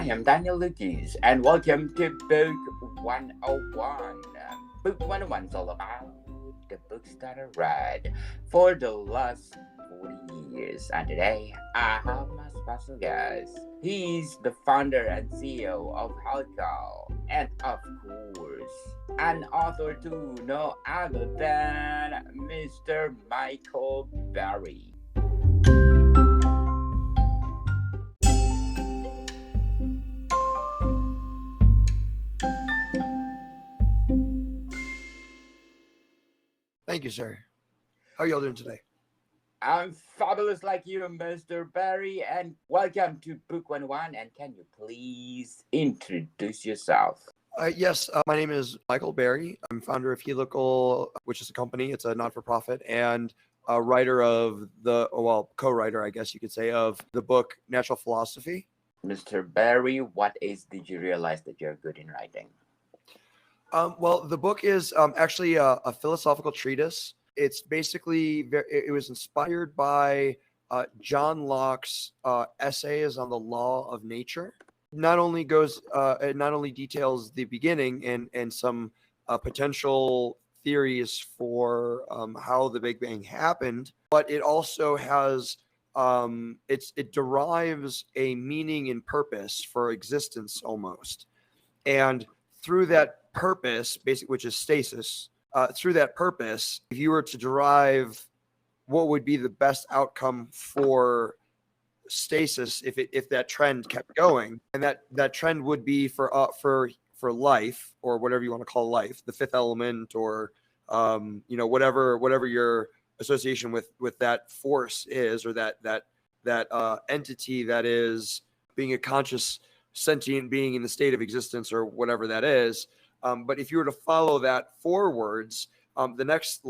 I am Daniel Lucas, and welcome to Book 101. Book 101 is all about the books that I read for the last 40 years. And today, I have my special guest. He's the founder and CEO of Helical, and of course, an author too, no other than Mr. Michael Barry. Thank you, sir. How are y'all doing today? I'm fabulous like you, Mr. Barry, and welcome to Book 101. And can you please introduce yourself? Yes, my name is Michael Barry. I'm founder of Helical, which is a company. It's a not-for-profit, and a writer of co-writer, I guess you could say, of the book Natural Philosophy. Mr. Barry, what age did you realize that you're good in writing? Well, the book is actually a philosophical treatise. It's basically it was inspired by John Locke's essays on the law of nature. It not only details the beginning and some potential theories for how the Big Bang happened, but it also has it derives a meaning and purpose for existence almost, and through that purpose, basically, which is stasis, through that purpose, if you were to derive what would be the best outcome for stasis if that trend kept going, and that trend would be for life, or whatever you want to call life, the fifth element, or whatever your association with that force is, or that entity that is being a conscious sentient being in the state of existence, or whatever that is. But if you were to follow that forwards, the next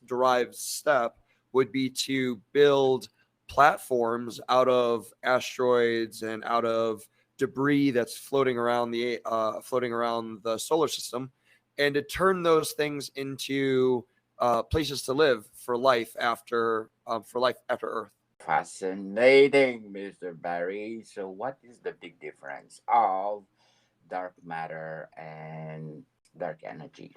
derived step would be to build platforms out of asteroids and out of debris that's floating around the solar system, and to turn those things into places to live for life after Earth. Fascinating, Mr. Barry. So, what is the big difference of dark matter and dark energy?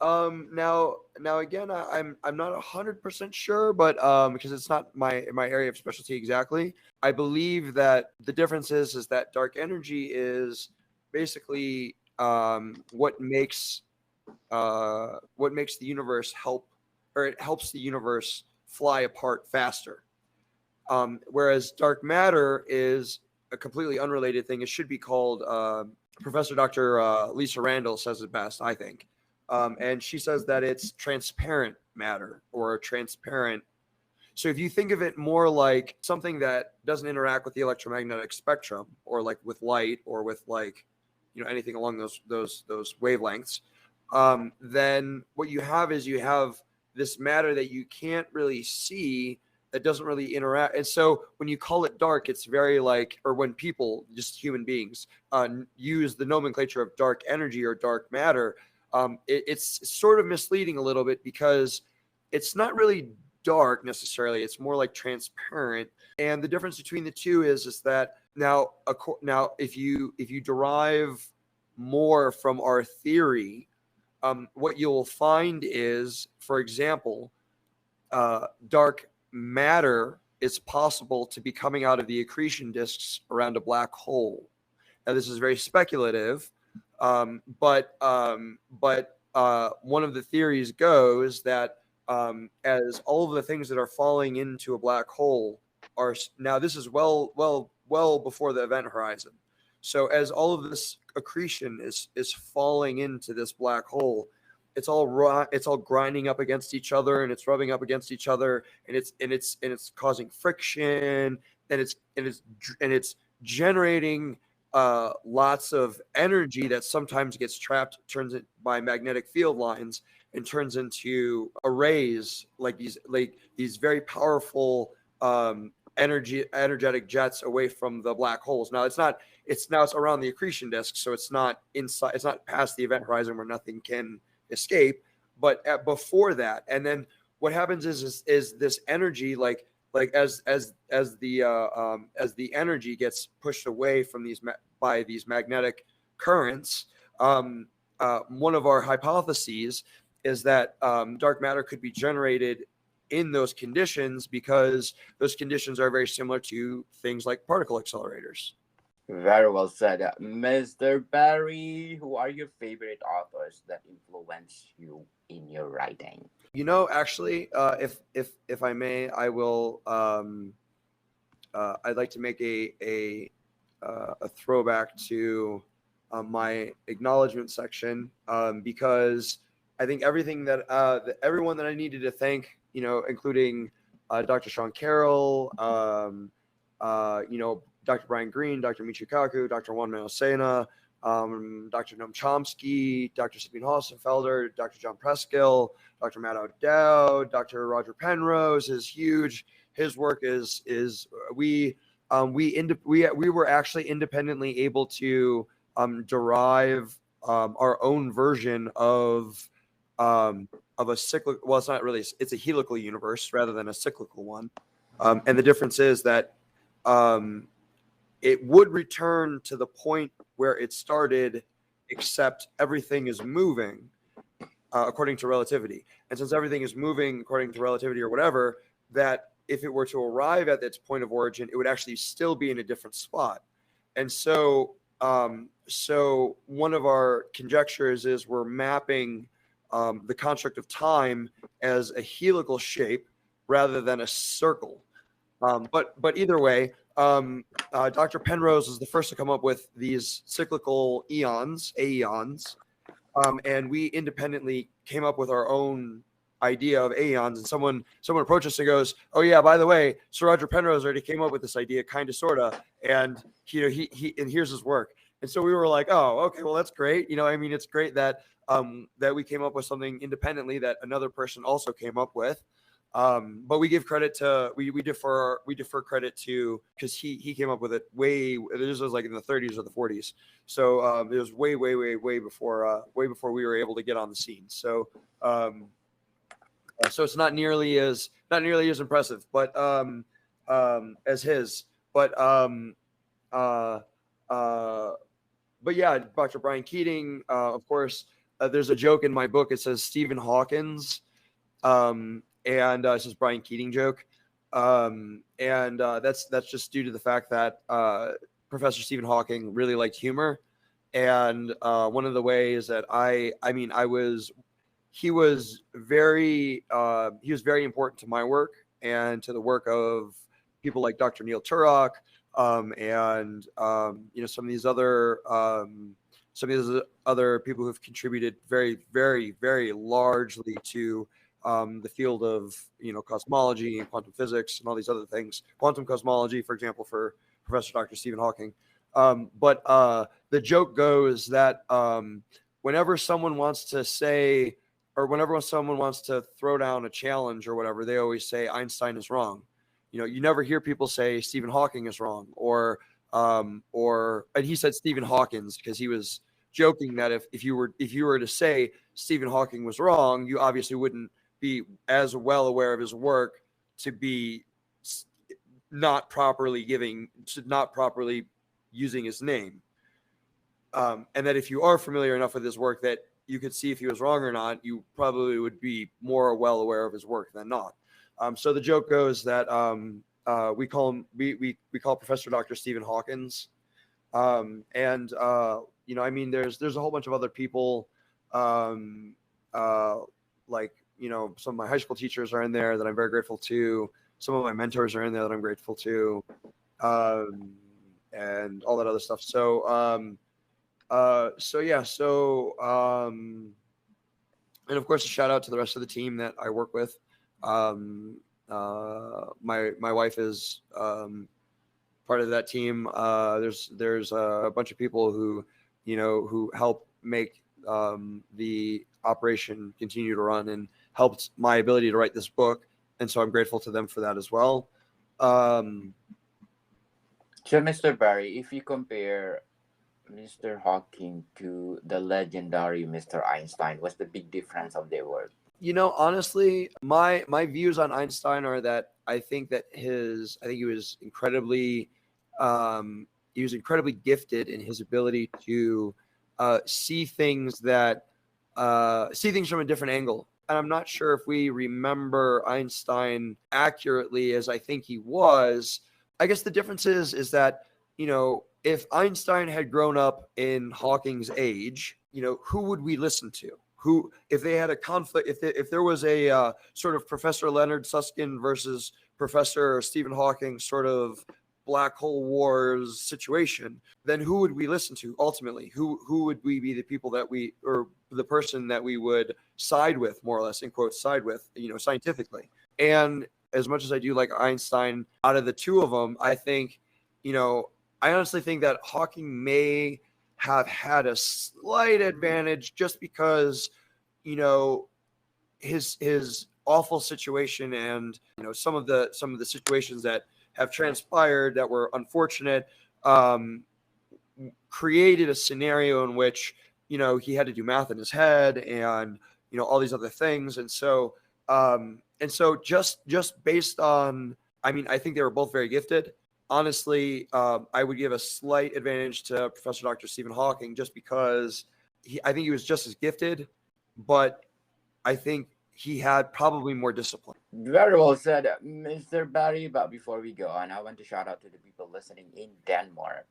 Now again, I'm not 100% sure, but because it's not my area of specialty exactly. I believe that the difference is that dark energy is basically what makes the universe it helps the universe fly apart faster. Whereas dark matter is a completely unrelated thing. It should be called Professor Dr. Lisa Randall says it best, I think. And she says that it's transparent matter, or transparent. So if you think of it more like something that doesn't interact with the electromagnetic spectrum, or like with light, or with anything along those wavelengths, then what you have is this matter that you can't really see, that doesn't really interact. And so when you call it dark, it's very or when people, just human beings, use the nomenclature of dark energy or dark matter, it's sort of misleading a little bit, because it's not really dark necessarily. It's more like transparent. And the difference between the two is that now if you derive more from our theory, what you'll find is, for example, dark matter is possible to be coming out of the accretion disks around a black hole. Now, this is very speculative, but one of the theories goes that as all of the things that are falling into a black hole are now, this is well before the event horizon. So as all of this accretion is falling into this black hole, it's all grinding up against each other, and it's rubbing up against each other, and it's causing friction, and it's generating lots of energy that sometimes gets trapped, turns it by magnetic field lines, and turns into arrays, like these very powerful energetic jets away from the black holes. Now it's around the accretion disk, so it's not inside. It's not past the event horizon where nothing can escape. But before that, and then what happens is this energy, like as the energy gets pushed away from by these magnetic currents, um, one of our hypotheses is that dark matter could be generated in those conditions because those conditions are very similar to things like particle accelerators. Very well said. Mr. Barry, who are your favorite authors that influence you in your writing? Actually, if I may, I will. I'd like to make a throwback to my acknowledgement section, because I think everything everyone that I needed to thank, including Dr. Sean Carroll, Dr. Brian Greene, Dr. Michikaku, Dr. Juan Sena, Dr. Noam Chomsky, Dr. Sabine Hossenfelder, Dr. John Preskill, Dr. Matt O'Dowd, Dr. Roger Penrose is huge. His work is we were actually independently able to derive our own version of a cyclical. Well, it's not really. It's a helical universe rather than a cyclical one. And the difference is that um, it would return to the point where it started, except everything is moving according to relativity. And since everything is moving according to relativity or whatever, that if it were to arrive at its point of origin, it would actually still be in a different spot. And so one of our conjectures is we're mapping the construct of time as a helical shape rather than a circle. But either way, Dr. Penrose was the first to come up with these cyclical eons, aeons, and we independently came up with our own idea of aeons. And someone approached us and goes, "Oh yeah, by the way, Sir Roger Penrose already came up with this idea, kind of, sorta, and he and here's his work." And so we were like, "Oh, okay, well that's great." I mean, it's great that that we came up with something independently that another person also came up with. But we give credit to we defer credit to, because he came up with it way, this was like in the 30s or the 40s, so it was way before we were able to get on the scene. So it's not nearly as impressive, but as his, but uh, uh, but yeah, Dr. Brian Keating, of course. There's a joke in my book. It says Stephen Hawkins, and it's just Brian Keating joke, and that's just due to the fact that Professor Stephen Hawking really liked humor, and one of the ways that I mean I was he was very important to my work and to the work of people like Dr. Neil Turok, and some of these other people who've contributed very, very, very largely to the field of cosmology and quantum physics and all these other things. Quantum cosmology, for example, for Professor Dr. Stephen Hawking. But the joke goes that whenever someone wants to say, or whenever someone wants to throw down a challenge or whatever, they always say Einstein is wrong. You never hear people say Stephen Hawking is wrong, and he said Stephen Hawkins because he was joking that if you were to say Stephen Hawking was wrong, you obviously wouldn't be as well aware of his work to be not properly using his name, and that if you are familiar enough with his work that you could see if he was wrong or not, you probably would be more well aware of his work than not. So the joke goes that we call Professor Dr. Stephen Hawkins, and I mean, there's a whole bunch of other people, like some of my high school teachers are in there that I'm very grateful to. Some of my mentors are in there that I'm grateful to, and all that other stuff. And of course, a shout out to the rest of the team that I work with. My wife is part of that team. There's a bunch of people who help make the operation continue to run and helped my ability to write this book, and so I'm grateful to them for that as well. So, Mr. Barry, if you compare Mr. Hawking to the legendary Mr. Einstein, what's the big difference of their work? Honestly, my views on Einstein are that I think um, he was incredibly gifted in his ability to see things see things from a different angle. And I'm not sure if we remember Einstein accurately as I think he was. I guess the difference is that if Einstein had grown up in Hawking's age, who would we listen to? Who, if they had a conflict, if there was a sort of Professor Leonard Susskind versus Professor Stephen Hawking sort of black hole wars situation, then who would we listen to ultimately? Who would we be the people that we, or the person that we would side with, more or less, in quotes, side with, scientifically? And as much as I do like Einstein, out of the two of them, you know, I honestly think that Hawking may have had a slight advantage just because, you know, his awful situation and some of the situations that have transpired that were unfortunate, um, created a scenario in which he had to do math in his head and all these other things, and so just based on, I mean, I think they were both very gifted. Honestly, I would give a slight advantage to Professor Dr. Stephen Hawking just because I think he was just as gifted, but I think he had probably more discipline. Very well said, Mr. Barry. But before we go on, I want to shout out to the people listening in Denmark.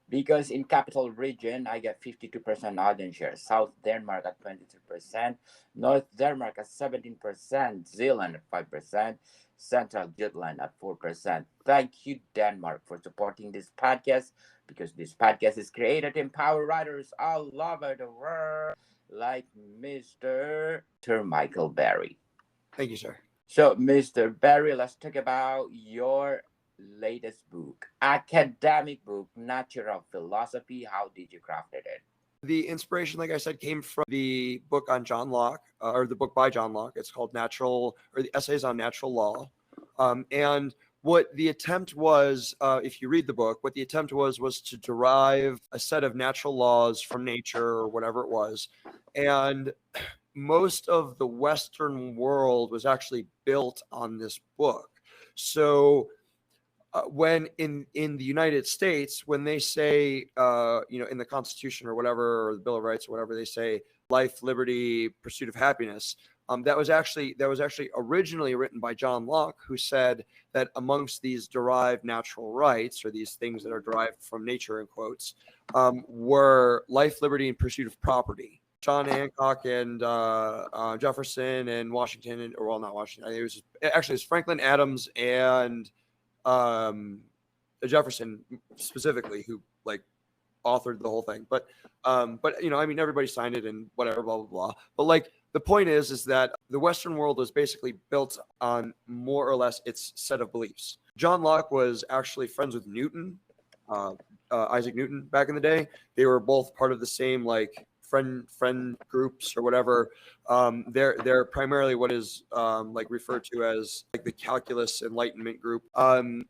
Because in capital region, I get 52% audience share. South Denmark at 23%. North Denmark at 17%. Zealand at 5%. Central Jutland at 4%. Thank you, Denmark, for supporting this podcast, because this podcast is created to empower writers all over the world, like Mr. Michael Berry. Thank you, sir. So, Mr. Barry, let's talk about your latest book, academic book, Natural Philosophy. How did you craft it? The inspiration, like I said, came from the book on John Locke, or the book by John Locke. It's called the Essays on Natural Law. And what the attempt was, if you read the book, what the attempt was to derive a set of natural laws from nature or whatever it was. And most of the Western world was actually built on this book. So when in the United States, when they say, in the Constitution or whatever, or the Bill of Rights or whatever, they say life, liberty, pursuit of happiness. That was actually originally written by John Locke, who said that amongst these derived natural rights, or these things that are derived from nature, in quotes, were life, liberty, and pursuit of property. John Hancock and Jefferson and Washington, or well, not Washington. It was Franklin, Adams, and um, Jefferson specifically, who like authored the whole thing. But I mean, everybody signed it and whatever, blah blah blah. But like the point is that the Western world was basically built on more or less its set of beliefs. John Locke was actually friends with Newton, Isaac Newton, back in the day. They were both part of the same like friend groups or whatever. They're primarily what is like referred to as like the calculus enlightenment group. And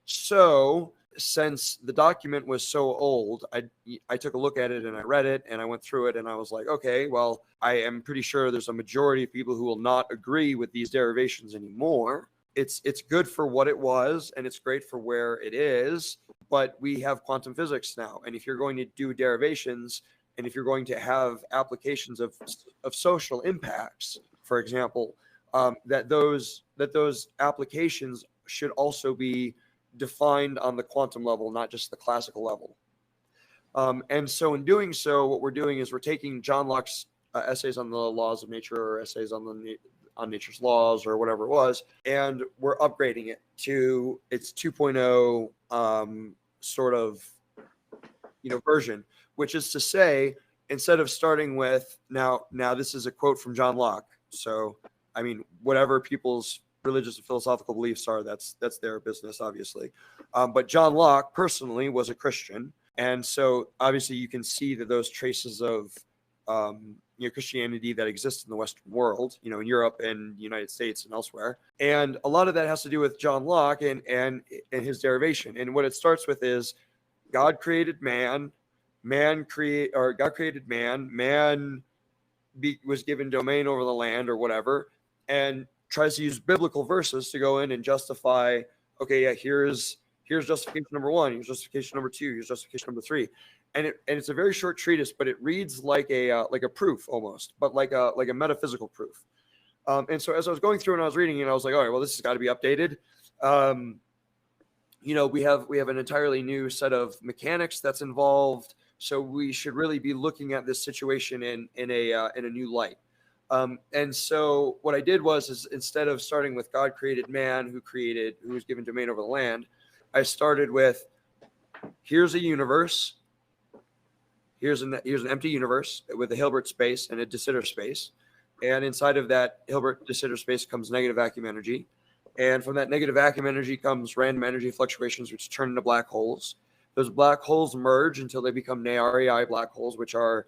so since the document was so old, I took a look at it and I read it and I went through it and I was like, okay, well, I am pretty sure there's a majority of people who will not agree with these derivations anymore. It's good for what it was and it's great for where it is, but we have quantum physics now, and if you're going to do derivations and if you're going to have applications of social impacts, for example, that those applications should also be defined on the quantum level, not just the classical level. And so in doing so, what we're doing is we're taking John Locke's essays on the laws of nature, or essays on nature's laws, or whatever it was, and we're upgrading it to its 2.0 sort of version, which is to say, instead of starting with now this is a quote from John Locke. So I mean, whatever people's religious and philosophical beliefs are, that's their business, obviously. But John Locke personally was a Christian, and so obviously you can see that those traces of Christianity that exist in the Western world, in Europe and the United States and elsewhere, and a lot of that has to do with John Locke and his derivation. And what it starts with is God created man, God created man was given domain over the land or whatever, and tries to use biblical verses to go in and justify, okay, yeah, here's justification number one, here's justification number two, here's justification number three, and it's a very short treatise, but it reads like a proof almost, but like a metaphysical proof. And so as I was going through and I was reading it, I was like, all right, well, this has got to be updated. We have an entirely new set of mechanics that's involved, so we should really be looking at this situation in a new light. And so what I did is instead of starting with God created man, who was given domain over the land, I started with, here's a universe. Here's an empty universe with a Hilbert space and a de Sitter space. And inside of that Hilbert de Sitter space comes negative vacuum energy. And from that negative vacuum energy comes random energy fluctuations, which turn into black holes. Those black holes merge until they become Nari black holes, which are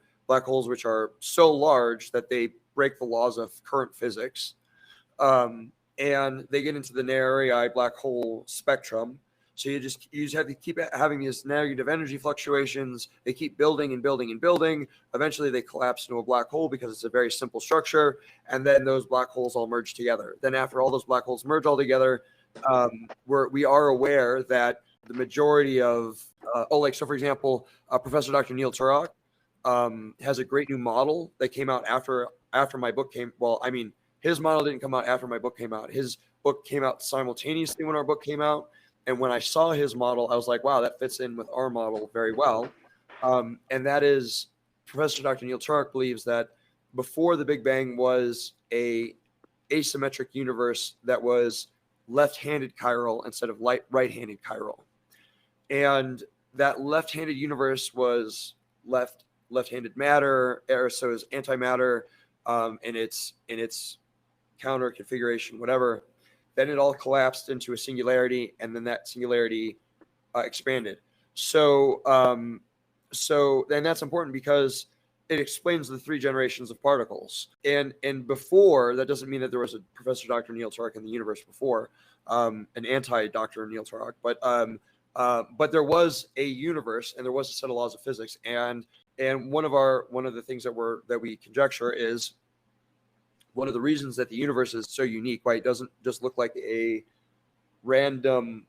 so large that they break the laws of current physics. And they get into the Nari black hole spectrum. So you just have to keep having these negative energy fluctuations. They keep building and building and building. Eventually, they collapse into a black hole because it's a very simple structure. And then those black holes all merge together. Then after all those black holes merge all together, we are aware that the majority of so for example, Professor Dr. Neil Turok has a great new model that came out after my book came. Well, I mean, his model didn't come out after my book came out. His book came out simultaneously when our book came out. And when I saw his model, I was like, wow, that fits in with our model very well. And that is, Professor Dr. Neil Turok believes that before the Big Bang was a asymmetric universe that was left-handed chiral instead of right-handed chiral. And that left-handed universe was left-handed matter, so is antimatter in its counter configuration, whatever. Then it all collapsed into a singularity, and then that singularity expanded. So then that's important because it explains the three generations of particles. And before, that doesn't mean that there was a Professor Dr. Neil Turok in the universe before, an anti-Dr. Neil Turok, but there was a universe and there was a set of laws of physics. And one of the things that we conjecture is, one of the reasons that the universe is so unique, why it doesn't just look like a random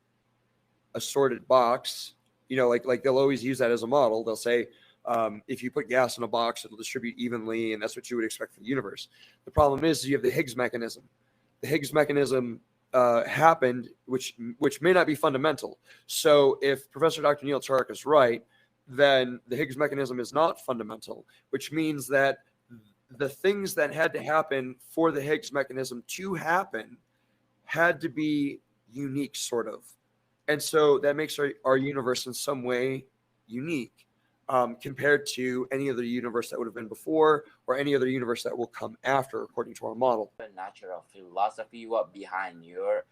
assorted box, like they'll always use that as a model. They'll say, if you put gas in a box, it'll distribute evenly, and that's what you would expect for the universe. The problem is you have the Higgs mechanism. The Higgs mechanism happened, which may not be fundamental. So if Professor Dr. Neil Turok is right, then the Higgs mechanism is not fundamental, which means that the things that had to happen for the Higgs mechanism to happen had to be unique, sort of. And so that makes our universe in some way unique compared to any other universe that would have been before or any other universe that will come after, according to our model. The natural philosophy what behind your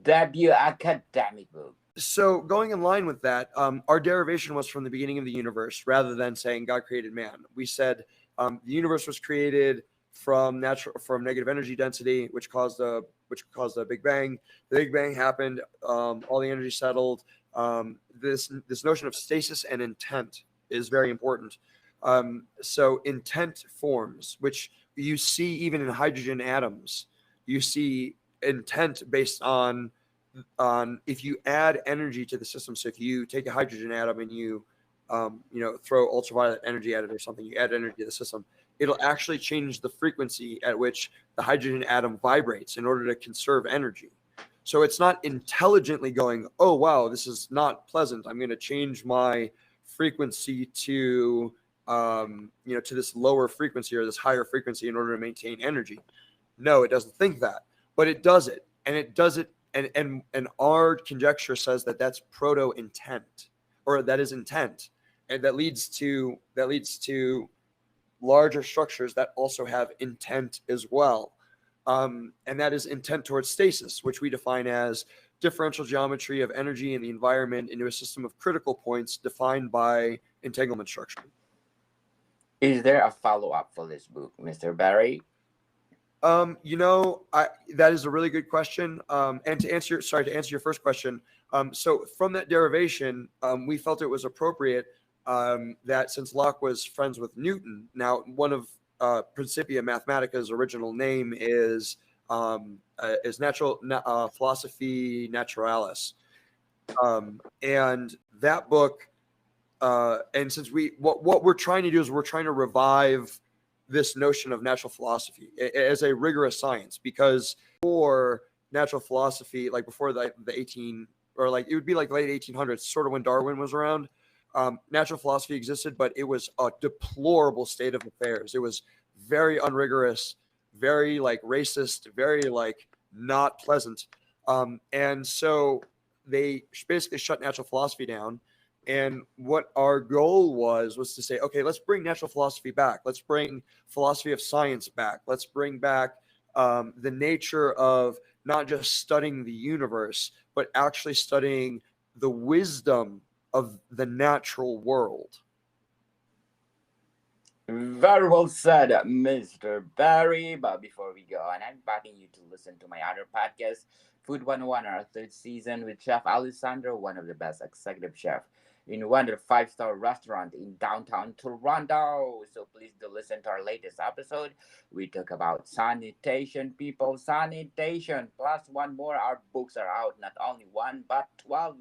debut academic book. So going in line with that, our derivation was from the beginning of the universe rather than saying God created man. We said the universe was created from negative energy density, which caused a Big Bang. The Big Bang happened. All the energy settled. This notion of stasis and intent is very important. So intent forms, which you see even in hydrogen atoms. You see intent based on if you add energy to the system. So if you take a hydrogen atom and you throw ultraviolet energy at it or something, you add energy to the system, it'll actually change the frequency at which the hydrogen atom vibrates in order to conserve energy. So it's not intelligently going, oh, wow, this is not pleasant, I'm going to change my frequency to this lower frequency or this higher frequency in order to maintain energy. No, it doesn't think that, but it does it. And it does it. And our conjecture says that that's proto intent, or that is intent. And that leads to larger structures that also have intent as well. And that is intent towards stasis, which we define as differential geometry of energy in the environment into a system of critical points defined by entanglement structure. Is there a follow-up for this book, Mr. Barry? That is a really good question. And to answer your first question, so from that derivation, we felt it was appropriate that since Locke was friends with Newton, now one of Principia Mathematica's original name is Philosophy Naturalis, and that book. And since what we're trying to do is we're trying to revive this notion of natural philosophy as a rigorous science, because for natural philosophy, like before the 18, or like it would be like late 1800s, sort of when Darwin was around, natural philosophy existed, but it was a deplorable state of affairs. It was very unrigorous, very like racist, very like not pleasant. And so they basically shut natural philosophy down. And what our goal was to say, okay, let's bring natural philosophy back. Let's bring philosophy of science back. Let's bring back the nature of not just studying the universe, but actually studying the wisdom of the natural world. Very well said, Mr. Barry. But before we go on, I'm inviting you to listen to my other podcast, Food 101, our third season with Chef Alessandro, one of the best executive chef in one of the five-star restaurant in downtown Toronto. So please do listen to our latest episode. We talk about sanitation, people, sanitation. Plus one more, our books are out, not only one, but 12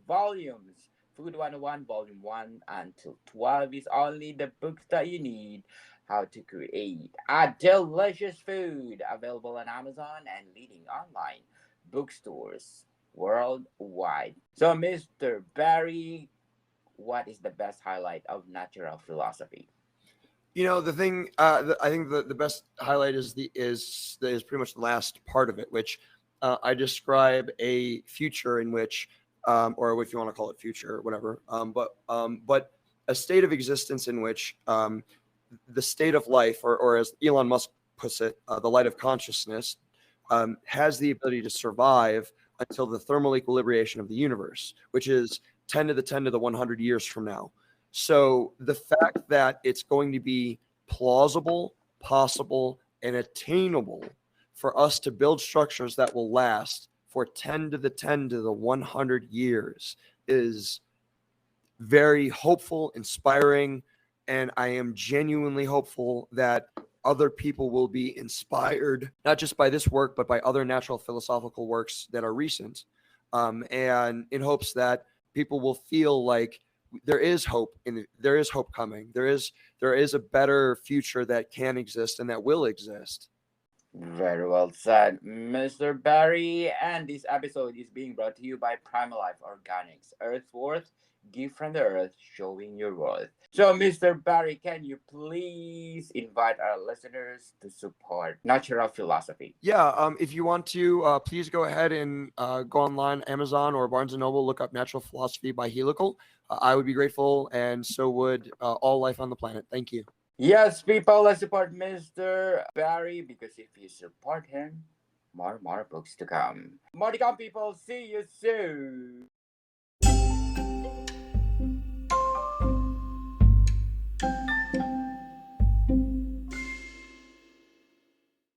volumes. Food 101, Volume 1 until 12 is only the books that you need. How to create a delicious food, available on Amazon and leading online bookstores worldwide. So, Mr. Barry, what is the best highlight of natural philosophy? The thing I think the best highlight is pretty much the last part of it, which I describe a future in which, or if you want to call it future, or whatever, but a state of existence in which the state of life, or as Elon Musk puts it, the light of consciousness, has the ability to survive until the thermal equilibration of the universe, which is 10 to the 10 to the 100 years from now. So the fact that it's going to be plausible, possible, and attainable for us to build structures that will last for 10 to the 10 to the 100 years is very hopeful, inspiring, and I am genuinely hopeful that other people will be inspired, not just by this work, but by other natural philosophical works that are recent, and in hopes that people will feel like there is hope there is hope coming. There is a better future that can exist and that will exist. Very well said, Mr. Barry. And this episode is being brought to you by Primal Life Organics, Earth's Worth, gift from the earth, showing your worth. So, Mr. Barry, can you please invite our listeners to support natural philosophy? Yeah, if you want to, please go ahead and go online, Amazon or Barnes and Noble, look up Natural Philosophy by Helical. I would be grateful, and so would all life on the planet. Thank you. Yes, people, let's support Mr. Barry because if you support him, more books to come. More to come, people. See you soon.